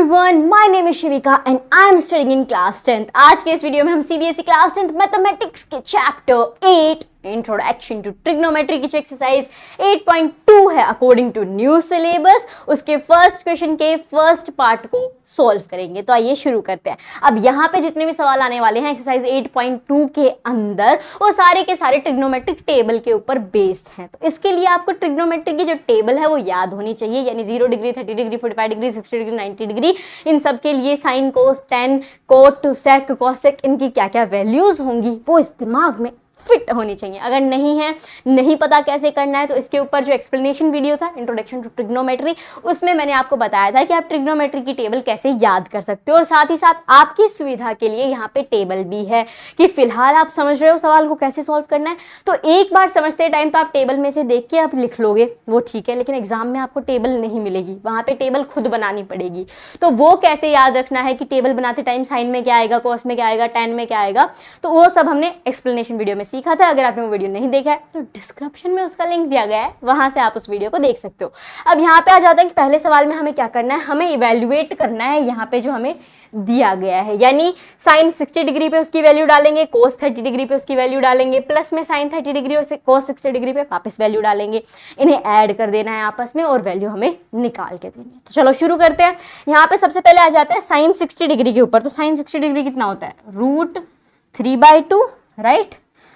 everyone, my name is Shivika and I am studying in class 10th. आज के इस video में हम सीबीएसई क्लास 10th मैथमेटिक्स के चैप्टर 8 इंट्रोडक्शन टू ट्रिग्नोमेट्री की एक्सरसाइज 8.2 है अकॉर्डिंग टू न्यू सिलेबस। उसके फर्स्ट क्वेश्चन के फर्स्ट पार्ट को सॉल्व करेंगे। तो आइए शुरू करते हैं। अब यहाँ पे जितने भी सवाल आने वाले हैं एक्सरसाइज 8.2 के अंदर वो सारे के सारे ट्रिग्नोमेट्रिक टेबल के ऊपर बेस्ड हैं। तो इसके लिए आपको ट्रिग्नोमेट्री की जो टेबल है वो याद होनी चाहिए, यानी 0 degree, 30 degree, 45 degree, 60 degree, 90 degree, इन सब के लिए sine, cos, tan, cot, sec, cosec, इनकी क्या क्या वैल्यूज होंगी वो इस दिमाग में फिट होनी चाहिए। अगर नहीं है, नहीं पता कैसे करना है, तो इसके ऊपर जो एक्सप्लेनेशन वीडियो था इंट्रोडक्शन टू ट्रिग्नोमेट्री, उसमें मैंने आपको बताया था कि आप ट्रिग्नोमेट्री की टेबल कैसे याद कर सकते हो। और साथ ही साथ आपकी सुविधा के लिए यहाँ पे टेबल भी है कि फिलहाल आप समझ रहे हो सवाल को कैसे सॉल्व करना है, तो एक बार समझते टाइम तो आप टेबल में से देख के आप लिख लोगे, वो ठीक है, लेकिन एग्जाम में आपको टेबल नहीं मिलेगी, वहाँ पे टेबल खुद बनानी पड़ेगी। तो वो कैसे याद रखना है कि टेबल बनाते टाइम साइन में क्या आएगा, कॉस में क्या आएगा, टेन में क्या आएगा, तो वो सब हमने एक्सप्लेनेशन वीडियो में सीखा था। अगर आपने वो वीडियो नहीं देखा है तो डिस्क्रिप्शन में उसका लिंक दिया गया है, वहां से आप उस वीडियो को देख सकते हो। अब यहाँ पे आ जाता है कि पहले सवाल में हमें क्या करना है, हमें इवेल्युएट करना है यहाँ पे जो हमें दिया गया है, यानी साइन 60 डिग्री पे उसकी वैल्यू डालेंगे, कोस 30 डिग्री पे उसकी वैल्यू डालेंगे, प्लस में साइन 30 डिग्री और कोस 60 डिग्री पे वापस वैल्यू डालेंगे, इन्हें ऐड कर देना है आपस में और वैल्यू हमें निकाल के देनी है। तो चलो शुरू करते हैं। यहाँ पे सबसे पहले आ जाता है साइन 60 डिग्री के ऊपर। तो साइन 60 डिग्री कितना होता है, √3/2, राइट।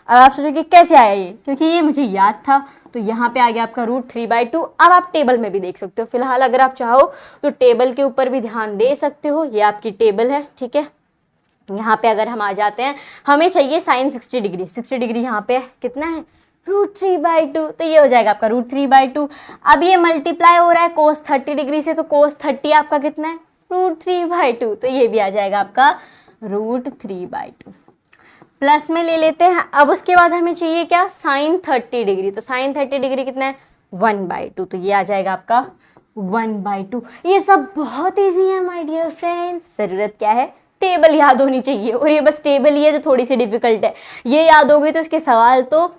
अब आप सोचोगे कैसे आया ये, क्योंकि ये मुझे याद था, तो यहाँ पे आ गया आपका √3/2। अब आप टेबल में भी देख सकते हो, फिलहाल अगर आप चाहो तो टेबल के ऊपर भी ध्यान दे सकते हो, ये आपकी टेबल है, ठीक है। यहाँ पे अगर हम आ जाते हैं, हमें चाहिए साइन 60 डिग्री, 60 डिग्री यहाँ पे कितना है, √3/2, तो ये हो जाएगा आपका √3/2। अब ये मल्टीप्लाई हो रहा है कोस 30 डिग्री से, तो कोस 30 आपका कितना है, √3/2, तो ये भी आ जाएगा आपका √3/2। प्लस में ले लेते हैं। अब उसके बाद हमें चाहिए क्या, साइन 30 डिग्री, तो साइन 30 डिग्री कितना है, 1/2, तो ये आ जाएगा आपका 1/2। ये सब बहुत इजी है माय डियर फ्रेंड्स। जरूरत क्या है, टेबल याद होनी चाहिए, और ये बस टेबल ही है जो थोड़ी सी डिफिकल्ट है। ये याद हो गई तो इसके सवाल तो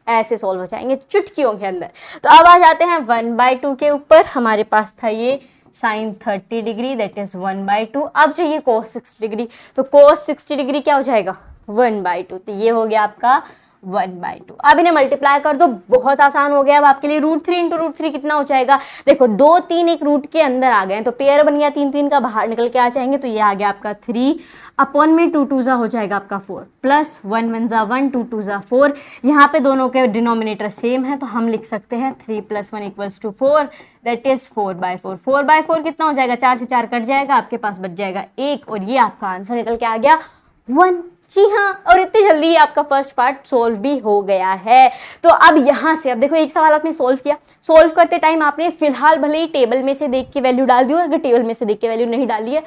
ऐसे सॉल्व हो जाएंगे चुटकियों के अंदर। तो अब आ जाते हैं 1/2 के ऊपर। हमारे पास था ये साइन 30 डिग्री, दैट इज 1/2। अब चाहिए कोस 60 डिग्री, तो कोस 60 डिग्री क्या हो जाएगा, 1/2, तो ये हो गया आपका 1/2। अब इन्हें मल्टीप्लाई कर दो, बहुत आसान हो गया अब आपके लिए। √3 × √3 कितना हो जाएगा, देखो 2 3 एक रूट के अंदर आ गए हैं, तो पेयर बन गया, 3 3 का बाहर निकल के आ जाएंगे, तो ये आ गया आपका 3 अपॉन में 2 2 हो जाएगा आपका 4, प्लस 1 1 1 2 2 4। यहाँ पे दोनों के डिनोमिनेटर सेम है, तो हम लिख सकते हैं 3 + 1 = 4, दैट इज 4/4। 4/4 कितना हो जाएगा, 4 से 4 कट जाएगा, आपके पास बच जाएगा 1, और ये आपका आंसर निकल के आ गया 1। जी हाँ, और इतनी जल्दी ये आपका फर्स्ट पार्ट सोल्व भी हो गया है। तो अब यहाँ से अब देखो, एक सवाल आपने सोल्व किया, सोल्व करते टाइम आपने फिलहाल भले ही टेबल में से देख के वैल्यू डाल दी हो, अगर टेबल में से देख के वैल्यू नहीं डाली है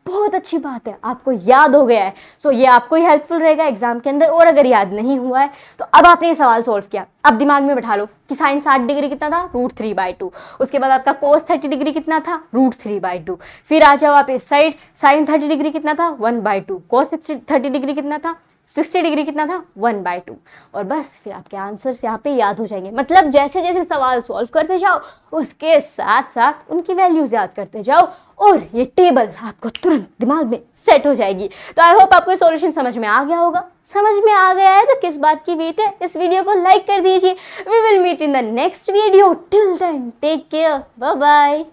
बहुत अच्छी बात है, आपको याद हो गया है, सो ये आपको ही हेल्पफुल रहेगा एग्जाम के अंदर। और अगर याद नहीं हुआ है तो अब आपने ये सवाल सोल्व किया, अब दिमाग में बैठा लो कि साइन 60 डिग्री कितना था, √3/2। उसके बाद आपका कोस 30 डिग्री कितना था, √3/2। फिर आ जाओ आप इस साइड, साइन 30 डिग्री कितना था, 1/2। कोस 30 डिग्री कितना था, 60 डिग्री कितना था, 1/2। और बस फिर आपके आंसर्स यहाँ पे याद हो जाएंगे। मतलब जैसे जैसे सवाल सॉल्व करते जाओ उसके साथ साथ उनकी वैल्यूज याद करते जाओ, और ये टेबल आपको तुरंत दिमाग में सेट हो जाएगी। तो आई होप आपको सॉल्यूशन समझ में आ गया होगा। समझ में आ गया है तो किस बात की वेट है, इस वीडियो को लाइक कर दीजिए। We will meet in the next video, till then take care, bye bye.